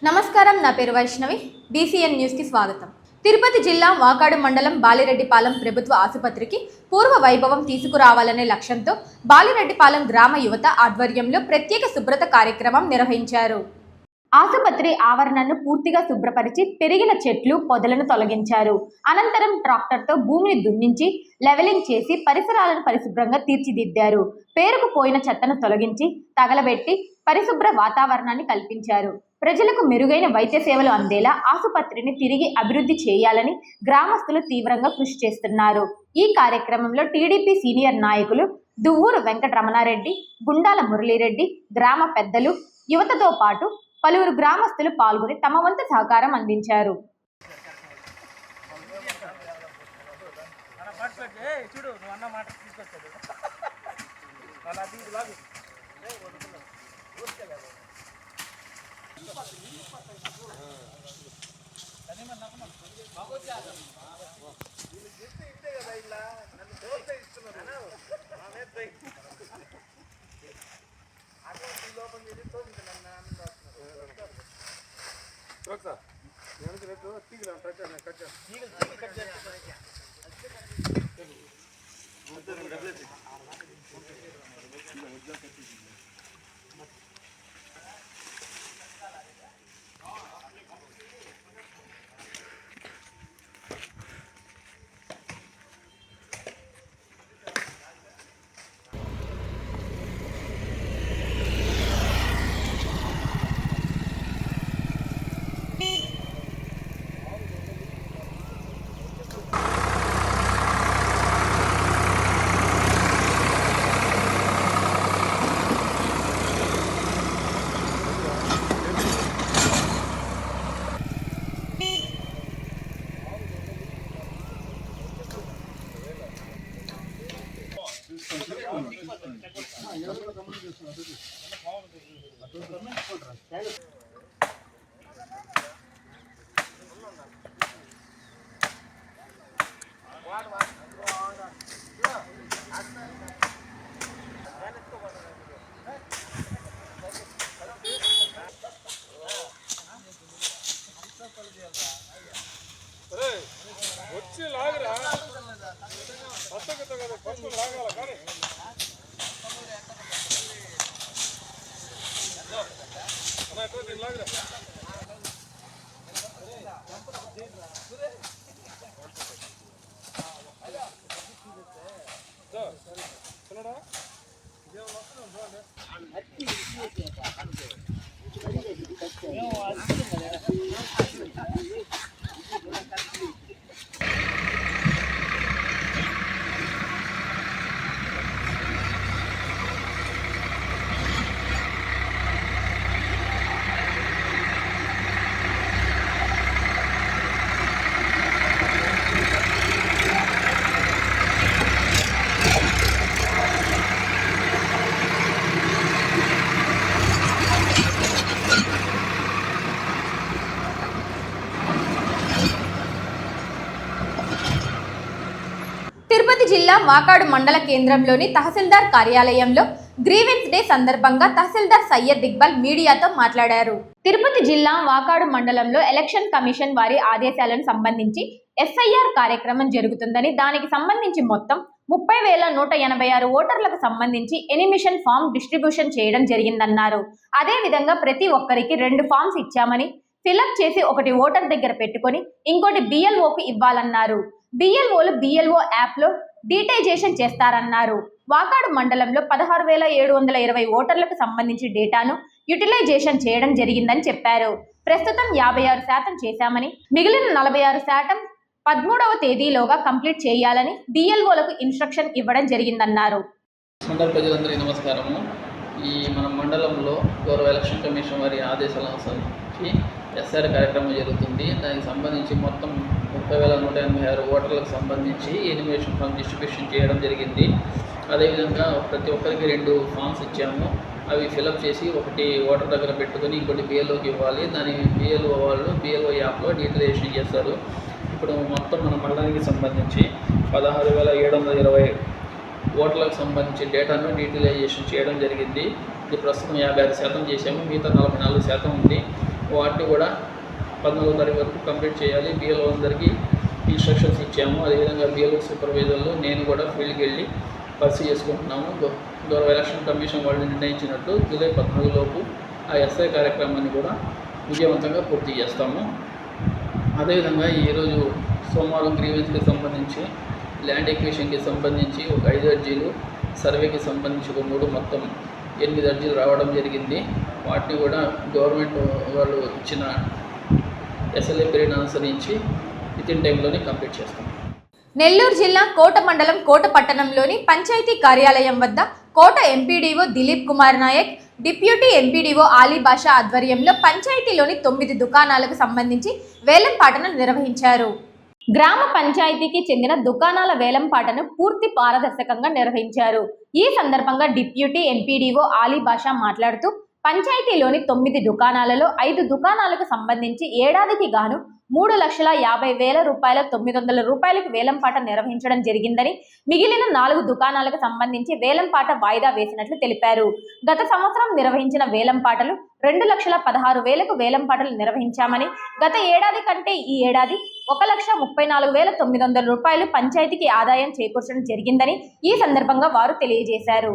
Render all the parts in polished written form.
నమస్కారం, నా పేరు వైష్ణవి. BCN న్యూస్ కి స్వాగతం. తిరుపతి జిల్లా వాకాడు మండలం బాలిరెడ్డిపాలెం ప్రభుత్వ ఆసుపత్రికి పూర్వ వైభవం తీసుకురావాలనే లక్ష్యంతో బాలిరెడ్డిపాలెం గ్రామ యువత ఆధ్వర్యంలో ప్రత్యేక శుభ్రత కార్యక్రమం నిర్వహించారు. ఆసుపత్రి ఆవరణను పూర్తిగా శుభ్రపరిచి పెరిగిన చెట్లు పొదలను తొలగించారు. అనంతరం ట్రాక్టర్తో భూమిని దున్నించి లెవెలింగ్ చేసి పరిసరాలను పరిశుభ్రంగా తీర్చిదిద్దారు. పేరుకుపోయిన చెత్తను తొలగించి తగలబెట్టి పరిశుభ్ర వాతావరణాన్ని కల్పించారు. ప్రజలకు మెరుగైన వైద్య సేవలు అందేలా ఆసుపత్రిని తిరిగి అభివృద్ధి చేయాలని గ్రామస్తులు తీవ్రంగా కృషి చేస్తున్నారు. ఈ కార్యక్రమంలో టీడీపీ సీనియర్ నాయకులు దువ్వూరు వెంకటరమణారెడ్డి, గుండాల మురళీరెడ్డి, గ్రామ పెద్దలు, యువతతో పాటు పలువురు గ్రామస్తులు పాల్గొని తమ వంతు సహకారం అందించారు. వచ్చి లాగరా కదా పసుపు లాగాల కానీ లాగరా తిరుపతి జిల్లా వాకాడు మండల కేంద్రంలోని తహసీల్దార్ కార్యాలయంలో గ్రీవెన్స్ డే సందర్భంగా తహసీల్దార్ సయ్యద్ ఇక్బాల్ మీడియాతో మాట్లాడారు. తిరుపతి జిల్లా వాకాడు మండలంలో ఎలక్షన్ కమిషన్ వారి ఆదేశాలను సంబంధించి SIR కార్యక్రమం జరుగుతుందని, దానికి సంబంధించి మొత్తం 30,186 ఓటర్లకు సంబంధించి ఎనిమిషన్ ఫామ్ డిస్ట్రిబ్యూషన్ చేయడం జరిగిందన్నారు. అదేవిధంగా ప్రతి ఒక్కరికి 2 ఫామ్స్ ఇచ్చామని, ఫిలప్ చేసి ఒకటి ఓటర్ దగ్గర పెట్టుకొని ఇంకోటి BLOకు ఇవ్వాలన్నారు. BLOలు BLO యాప్లో డీటైజేషన్ చేస్తారన్నారు. వాకాడు మండలంలో 16,720 ఓటర్లకు సంబంధించి డేటాను యూటిలైజేషన్ చేయడం జరిగిందని చెప్పారు. ప్రస్తుతం 56% చేశామని, మిగిలిన 46% 13వ తేదీలోగా కంప్లీట్ చేయాలని BLOలకు ఇన్స్ట్రక్షన్ ఇవ్వడం జరిగిందన్నారు. మండల ప్రజలందరికీ నమస్కారము. ఈ మన మండలంలో గౌరవ ఎలక్షన్ కమిషన్ వారి ఆదేశాల అనుసరించి SR కార్యక్రమం జరుగుతుంది. దానికి సంబంధించి మొత్తం 30,186 ఓటర్లకు సంబంధించి ఎనిమిషన్ ఫామ్ డిస్ట్రిబ్యూషన్ చేయడం జరిగింది. అదేవిధంగా ప్రతి ఒక్కరికి 2 ఫామ్స్ ఇచ్చాము. అవి ఫిలప్ చేసి ఒకటి ఓటర్ దగ్గర పెట్టుకొని ఇంకోటి బిఎల్ఓకి ఇవ్వాలి. దాని బిఎల్ఓ వాళ్ళు బిఎల్ఓ యాప్లో డీటెయిలేషన్ చేస్తారు. ఇప్పుడు మొత్తం మన మండలానికి సంబంధించి 16,720 ఓట్లకు సంబంధించి డేటాను డీటెయిలైజేషన్ చేయడం జరిగింది. ఇది ప్రస్తుతం 56% చేసాము. మిగతా 44% ఉంది. వాటిని కూడా 14వ తారీఖు వరకు కంప్లీట్ చేయాలి. బిఎల్ఓ అందరికీ ఇన్స్ట్రక్షన్స్ ఇచ్చాము. అదేవిధంగా బిఎల్ఓ సూపర్వైజర్లు నేను కూడా ఫీల్డ్కి వెళ్ళి పరిశీలి చేసుకుంటున్నాము. గౌరవ ఎలక్షన్ కమిషన్ వాళ్ళు నిర్ణయించినట్టు జూలై 14 లోపు ఆ ఎస్ఐ కార్యక్రమాన్ని కూడా విజయవంతంగా పూర్తి చేస్తాము. అదేవిధంగా ఈరోజు సోమవారం గ్రీవెన్స్కి సంబంధించి, ల్యాండ్ ఎక్విజిషన్కి సంబంధించి ఒక 5 అర్జీలు, సర్వేకి సంబంధించి ఒక 3, మొత్తం 8 అర్జీలు రావడం జరిగింది. వాటిని కూడా గవర్నమెంట్ వాళ్ళు ఇచ్చిన ఎస్ఎల్ఏ పీరియడ్ అనుసరించి వితిన్ టైంలోనే కంప్లీట్ చేస్తాం. నెల్లూరు జిల్లా కోట మండలం కోట పట్టణంలోని పంచాయతీ కార్యాలయం వద్ద Kota MPDO Dilip Kumar Nayak, deputy MPDO Ali Basha ఆధ్వర్యంలో పంచాయతీలోని 9 దుకాణాలకు సంబంధించి వేలంపాటను నిర్వహించారు. గ్రామ పంచాయతీకి చెందిన దుకాణాల వేలంపాటను పూర్తి పారదర్శకంగా నిర్వహించారు. ఈ సందర్భంగా డిప్యూటీ ఎంపీడీఓ ఆలీ బాషా మాట్లాడుతూ పంచాయతీలోని 9 దుకాణాలలో 5 దుకాణాలకు సంబంధించి ఏడాదికి గాను 3,50,000 రూపాయల 900 రూపాయలకు వేలంపాట నిర్వహించడం జరిగిందని, మిగిలిన 4 దుకాణాలకు సంబంధించి వేలంపాట వాయిదా వేసినట్లు తెలిపారు. గత సంవత్సరం నిర్వహించిన వేలంపాటలు 2,16,000కు వేలంపాటలు నిర్వహించామని, గత ఏడాది కంటే ఈ ఏడాది 1,34,900 రూపాయలు పంచాయతీకి ఆదాయం చేకూర్చడం జరిగిందని ఈ సందర్భంగా వారు తెలియజేశారు.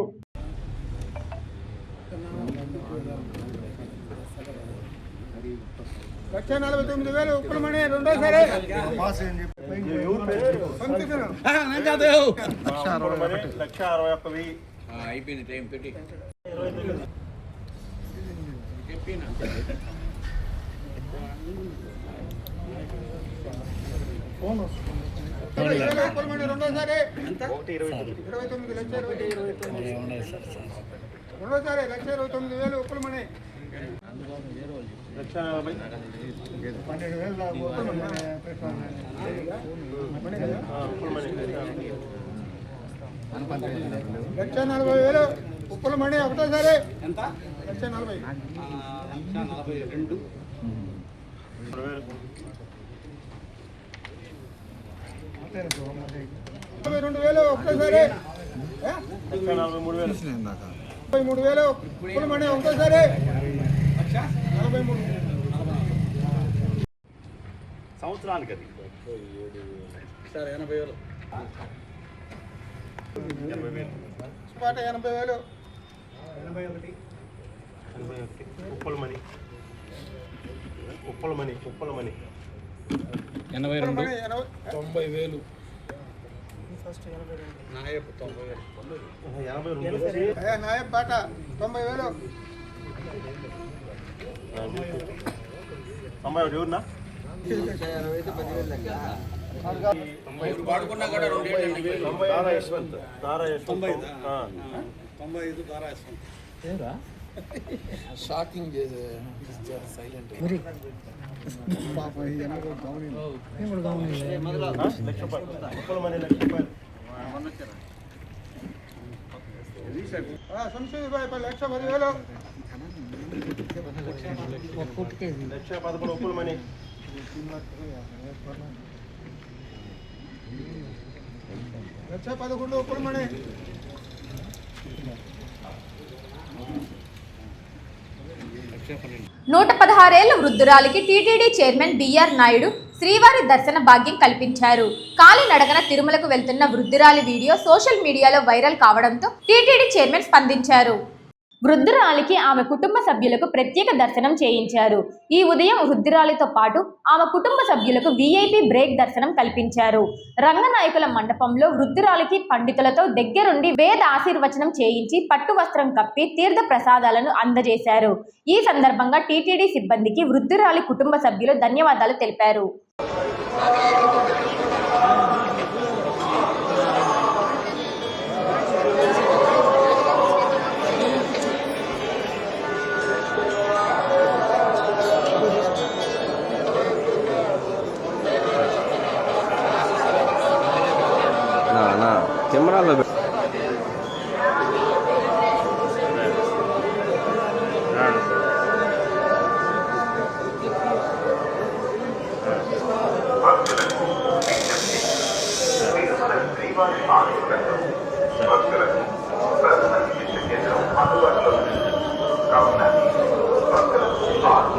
లక్ష 49,000 ఉప్పులమణి రెండోసారి లక్ష 61,000 అయిపోయింది టైం పెట్టి ఉప్పులమణి రెండోసారి 29 లక్ష 29 రెండోసారి లక్ష 29,000 ఉప్పులమణి లక్ష 40,000 ఉప్పులమణి ఒకటోసారి ఎంత? లక్ష 40. 42,000 ఒకటోసారి 43,000 ఉప్పులమణి ఒకటోసారి 43 సంవత్సరానికి అది 80,000 పాట 80,000 ఉప్పలమణి 82 90,000 నాయపు 90,000 నాయబ్ పాట 90,000 అమ్మాయి ఎవరున్నా వాడుకున్నా కూడా 2 దారా యశ్వంత్ 95 దారా యశ్వంత్ షాకింగ్ చేసే సైలెంట్ లక్ష ఉప్పలమణి 1,00,000 సంశీభాయ్ లక్ష 10,000 లక్ష 11 ఉప్పలమణి లక్ష 11 ఉప్పులమణి 116 ఏళ్ల వృద్ధురాలికి టీటీడీ చైర్మన్ బిఆర్ నాయుడు శ్రీవారి దర్శన భాగ్యం కల్పించారు. కాలినడకన తిరుమలకు వెళ్తున్న వృద్ధురాలి వీడియో సోషల్ మీడియాలో వైరల్ కావడంతో టీటీడీ చైర్మన్ స్పందించారు. వృద్ధురాలికి ఆమె కుటుంబ సభ్యులకు ప్రత్యేక దర్శనం చేయించారు. ఈ ఉదయం వృద్ధురాలితో పాటు ఆమె కుటుంబ సభ్యులకు వీఐపీ బ్రేక్ దర్శనం కల్పించారు. రంగనాయకుల మండపంలో వృద్ధురాలికి పండితులతో దగ్గరుండి వేద ఆశీర్వచనం చేయించి పట్టు వస్త్రం కప్పి తీర్థ ప్రసాదాలను అందజేశారు. ఈ సందర్భంగా టీటీడీ సిబ్బందికి వృద్ధురాలి కుటుంబ సభ్యులు ధన్యవాదాలు తెలిపారు. కెమెరాలో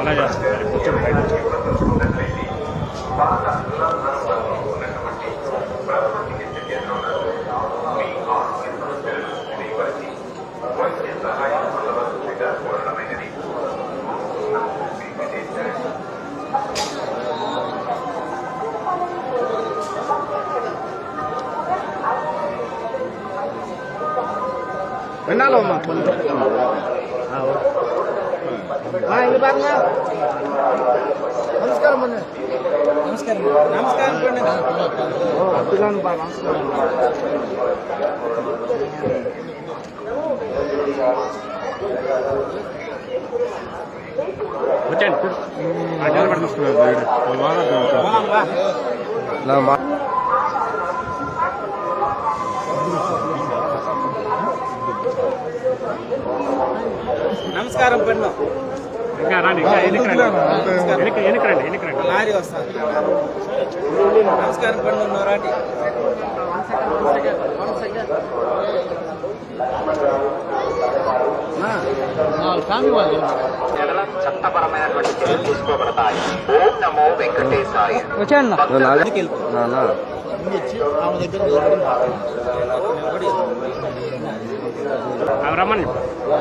ఎలా చేస్తున్నారు కూర్చొని బయట విన్నాలమ్మా ఇంక బాగా నమస్కారం అండి నమస్కారం నమస్కారం బా నమస్కారం వచ్చండి నమస్కారం పెన్ను ఇంకా రండి ఇంకా ఎన్నికరండి లారీ వస్తాను నమస్కారం పెన్ను నోరాటి చట్టపరమైనటువంటి చర్యలు తీసుకోబడతాయి. ఓం నమో వెంకటేశాయ. రమ్మని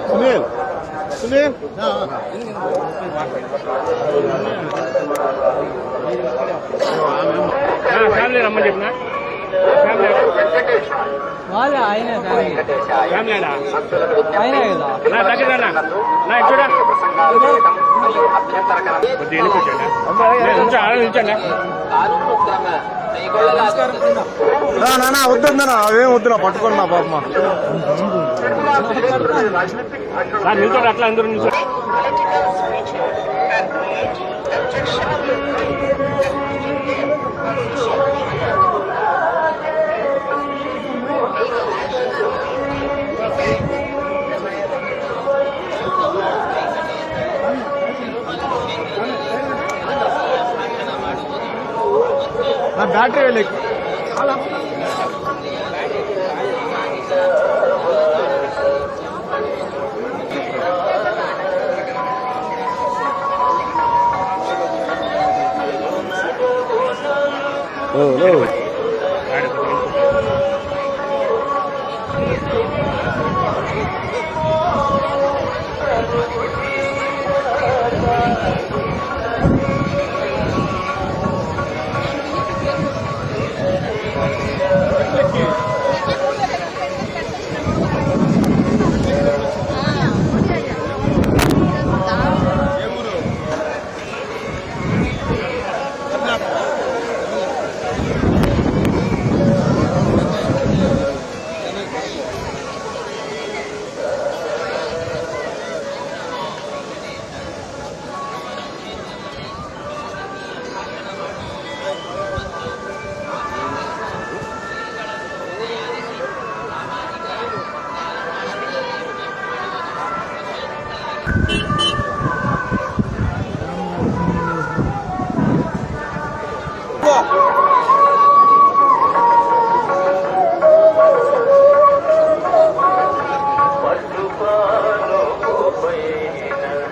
సునీల్ సునీల్ ఫ్యామిలీ రమ్మని చెప్పిన ఫ్యామిలీ నా దగ్గర నా చూడ కొద్దిగా నిల్చోండి నానా వద్దన్నా అవేం వద్దునా పట్టుకున్నా పాప నిల్చోండి అట్లా అందరూ నిల్చోండి నా బ్యాటరీ వెళ్ళి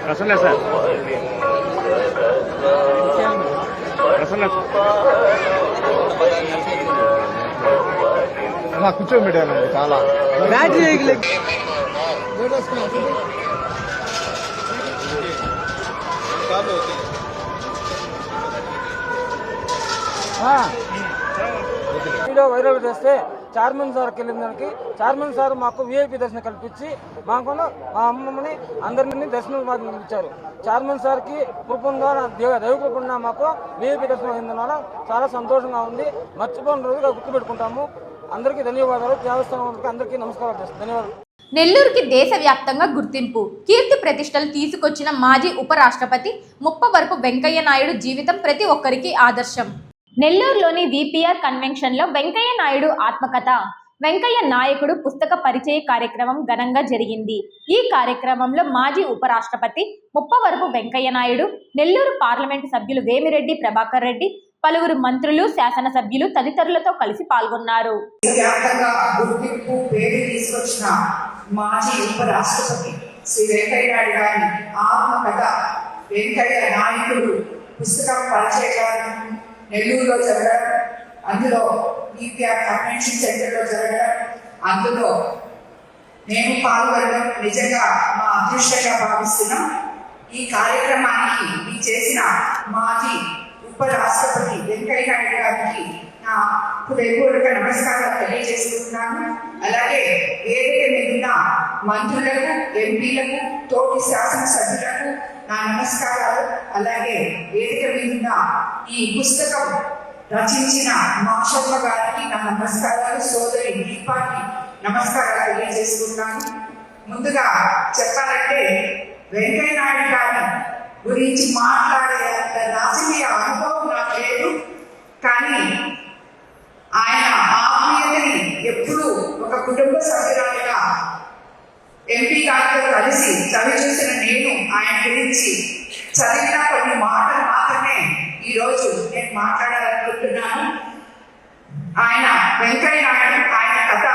ప్రసన్న సార్ కూర్చోబెట్టానండి చాలా వీడియో వైరల్ చేస్తే చైర్మన్ సార్కి వెళ్ళిన దానికి చైర్మన్ సార్ మాకు విఐపి దర్శనం కల్పించి మాకు మా అమ్మమ్మని అందరినీ దర్శనం ఇచ్చారు. చైర్మన్ సార్కి కృపంగా దైవ కృపంగా మాకు విఐపి దర్శనం అయిందన్న చాలా సంతోషంగా ఉంది. మర్చిపోయిన రోజుగా గుర్తుపెట్టుకుంటాము. అందరికీ ధన్యవాదాలు. దేవస్థానం అందరికీ నమస్కారాలు చేస్తాను. ధన్యవాదాలు. నెల్లూరుకి దేశవ్యాప్తంగా గుర్తింపు, కీర్తి ప్రతిష్టలు తీసుకొచ్చిన మాజీ ఉపరాష్ట్రపతి ముప్పవరపు వెంకయ్య నాయుడు జీవితం ప్రతి ఒక్కరికి ఆదర్శం. నెల్లూరులోని విపిఆర్ కన్వెన్షన్లో వెంకయ్య నాయుడు ఆత్మకథ వెంకయ్య నాయకుడు పుస్తక పరిచయ కార్యక్రమం ఘనంగా జరిగింది. ఈ కార్యక్రమంలో మాజీ ఉపరాష్ట్రపతి ముప్పవరపు వెంకయ్య నాయుడు, నెల్లూరు పార్లమెంటు సభ్యులు వేమిరెడ్డి ప్రభాకర్ రెడ్డి, పలువురు మంత్రులు, శాసనసభ్యులు తదితరులతో కలిసి పాల్గొన్నారు. మాజీ ఉపరాష్ట్రపతి శ్రీ వెంకయ్య నాయుడు గారి ఆత్మకథ వెంకయ్య నాయకుడు పుస్తకం పరిచయం నెల్లూరులో జరగడం, అందులో ఈపీఆర్ కన్వెన్షన్ సెంటర్లో జరగడం, అందులో నేను పాల్గొనడం నిజంగా మా అదృష్టంగా భావిస్తున్నాం. ఈ కార్యక్రమానికి మీ చేసిన మాజీ ఉప రాష్ట్రపతి వెంకయ్య నాయుడు గారికి నా హృదయపూర్వక నమస్కారాలు తెలియజేసుకుంటున్నాను. అలాగే వేదిక మీద ఉన్న మంత్రులకు, ఎంపీలకు, తోటి శాసనసభ్యులకు నా నమస్కారాలు. అలాగే వేదిక మీద ఉన్న ఈ పుస్తకం రచించిన మాషమ్మ గారికి నా నమస్కారాలు, సోదరి దీపాకి నమస్కారాలు తెలియజేసుకుంటున్నాను. ముందుగా చెప్పాలంటే వెంకయ్య నాయుడు గారి గురించి మాట్లాడే రాజకీయ అనుభవం నాకు లేదు, కానీ ఆయన ఆత్మీయతని ఎప్పుడూ ఒక కుటుంబ సభ్యురాలుగా ఎంపీ గారితో కలిసి చదివి చూసిన నేను ఆయన గురించి చదివిన కొన్ని మాటలు మాత్రమే ఈరోజు నేను మాట్లాడాలనుకుంటున్నాను. ఆయన వెంకయ్య నాయుడు, ఆయన కథ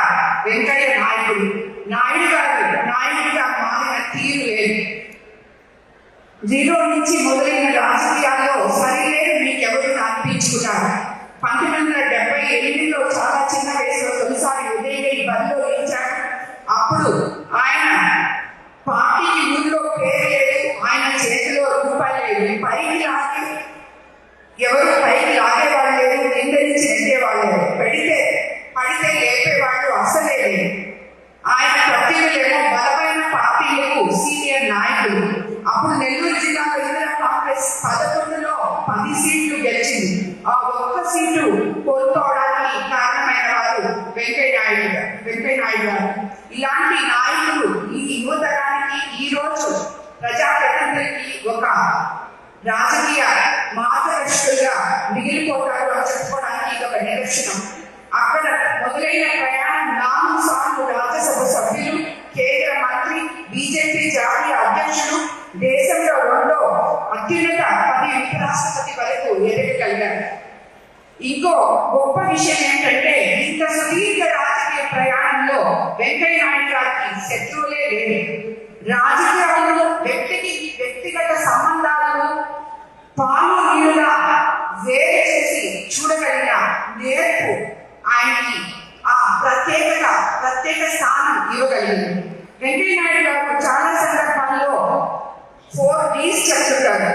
వెంకయ్య నాయకుడు. నాయుడు గారు నాయుడుగా మారిన తీరు లేదు. 0 నుంచి మొదలైన రాజకీయాల్లో సరిలేదు మీకెవరు అనిపించుకున్నారు. 1978లో చాలా చిన్న వయసులో తొలిసారి ఉదయగిరి బరిలో నిలిచారు. అప్పుడు ఆయన పార్టీకి ఊళ్ళో పేరు లేదు, ఆయన చేతిలో రూపాయలు లేదు. పైకి లాగే ఎవరు పైకి లాగేవాళ్ళు లేదు, కింద నుంచి నెట్టేవాళ్ళు లేదు, పడితే లేపేవాళ్ళు అసలే లేదు. ఆయన ప్రతినిధులేమో బలమైన పార్టీలకు సీనియర్ నాయకులు. అప్పుడు నెల్లూరు జిల్లాలో ఇందిరా కాంగ్రెస్ 11లో 10 సీట్లు గెలిచింది. ఆ ఒక్క సీటు కోల్పోవడానికి కారణమైన వారు వెంకయ్య నాయుడు గారు. ఇలాంటి నాయకులు ఈ యువతరానికి, ఈ రోజు ప్రజాప్రతినిధులకి ఒక రాజకీయ మార్గదర్శకులుగా మిగిలిపోతారు అని చెప్పుకోవడానికి ఇది ఒక నిదర్శనం. అక్కడ మొదలైన ప్రయాణం 4 సార్లు రాజ్యసభ సభ్యులు, కేంద్ర మంత్రి, బీజేపీ జాతీయ అధ్యక్షులు, దేశంలో 2వ అత్యున్నత 10 ఉపరాష్ట్రపతి వరకు ఎదగగలిగారు. ఇంకో గొప్ప విషయం ఏంటంటే ఇంత సుదీర్ఘ రాజకీయ ప్రయాణంలో వెంకయ్య నాయుడు గారికి శత్రువులే లేదు. రాజకీయాల్లో వ్యక్తిగత సంబంధాలను పాలుగా వేరు చేసి చూడగలిగిన నేర్పు ఆయనకి ఆ ప్రత్యేక స్థానం ఇవ్వగలిగింది. వెంకయ్య నాయుడు గారు చాలా సందర్భాల్లో 4 Ds చెప్తుంటారు.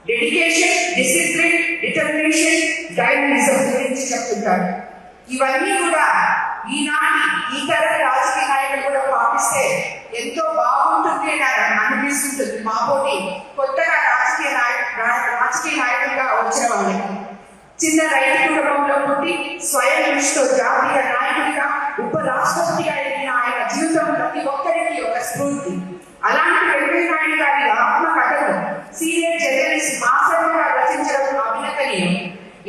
డెడికేషన్, డిసిప్లిన్, డిటర్మినేషన్, డైనమిజం గురించి చెప్తుంటారు. ఇవన్నీ కూడా ఈనాటి ఈ తరం రాజకీయ నాయకులు కూడా పాటిస్తే ఎంతో బాగుంటుంది అని అనిపిస్తుంటుంది. మాబోటి కొత్తగా రాజకీయ నాయకులుగా వచ్చిన వాళ్ళకి చిన్న రైతు కుటుంబంలో పుట్టి స్వయం కృషితో జాతీయ నాయకుడిగా, ఉప రాష్ట్రపతిగా ఎదిగిన ఆయన జీవితం ప్రతి ఒక్కరికి ఒక స్ఫూర్తి. అలాంటి వెంకయ్య నాయుడు గారి ఆత్మకథను సీనియర్ జర్నలిస్ట్ మాసమ్మ గారు రచించడం అభినందనీయం.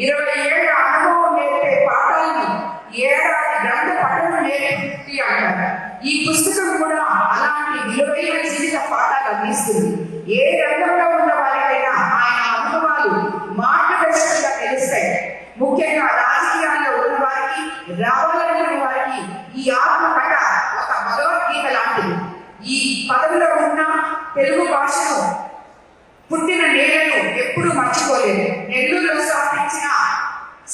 20 ఏళ్ల అనుభవం నేర్పే పాఠాలను ఏడాది గ్రంథ పఠనం నేర్పి అంటారు. ఈ పుస్తకం కూడా అలాంటి విలువైన జీవిత పాఠాలు అందిస్తుంది. ఏ రంగంలో ఉన్న వారికైనా ఆయన అనుభవాలు మార్గదర్శకంగా తెలుస్తాయి. ముఖ్యంగా రాజకీయాల్లో ఉన్న వారికి, రావాలనుకునే వారికి ఈ ఆత్మకథ ఒక భగవద్గీత లాంటిది. ఈ పదవిలో ఉన్న తెలుగు భాషను, పుట్టిన నేలను ఎప్పుడూ మర్చిపోలేదు. నెల్లూరులో స్థాపించిన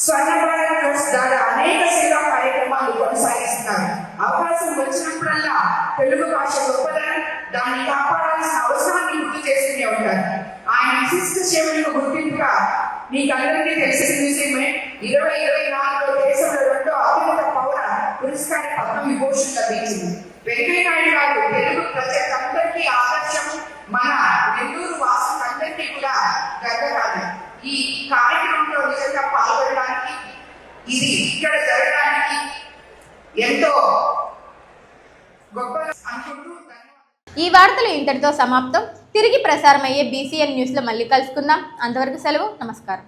స్వర్ణ భారత్ ట్రస్ట్ ద్వారా అనేక సేవా కార్యక్రమాలు కొనసాగిస్తున్నారు. అవకాశం వచ్చినప్పుడల్లా తెలుగు భాష గొప్పదని, దాన్ని కాపాడాల్సిన అవసరాన్ని గుర్తు చేస్తూనే ఉంటారు. ఆయన విశిష్ట సేవలకు గుర్తింపుగా మీకందరికీ తెలిసిన విషయమే 2024లో దేశంలో 2వ అత్యున్నత పౌర పురస్కార పద్మవిభూషణ్ లభించింది. వెంకయ్య నాయుడు గారు తెలుగు ప్రజలందరికీ ఆదర్శం, మన నెల్లూరు వాసులందరికీ కూడా గర్వకారణం. ఈ కార్యక్రమంలో నిజంగా పాల్గొనడానికి, ఇది ఇక్కడ జరగడానికి ఎంతో గొప్ప అనుకుంటూ ఈ వార్తలు ఇంతటితో సమాప్తం. తిరిగి ప్రసారమయ్యే BCN న్యూస్లో మళ్ళీ కలుసుకుందాం. అంతవరకు సెలవు. నమస్కారం.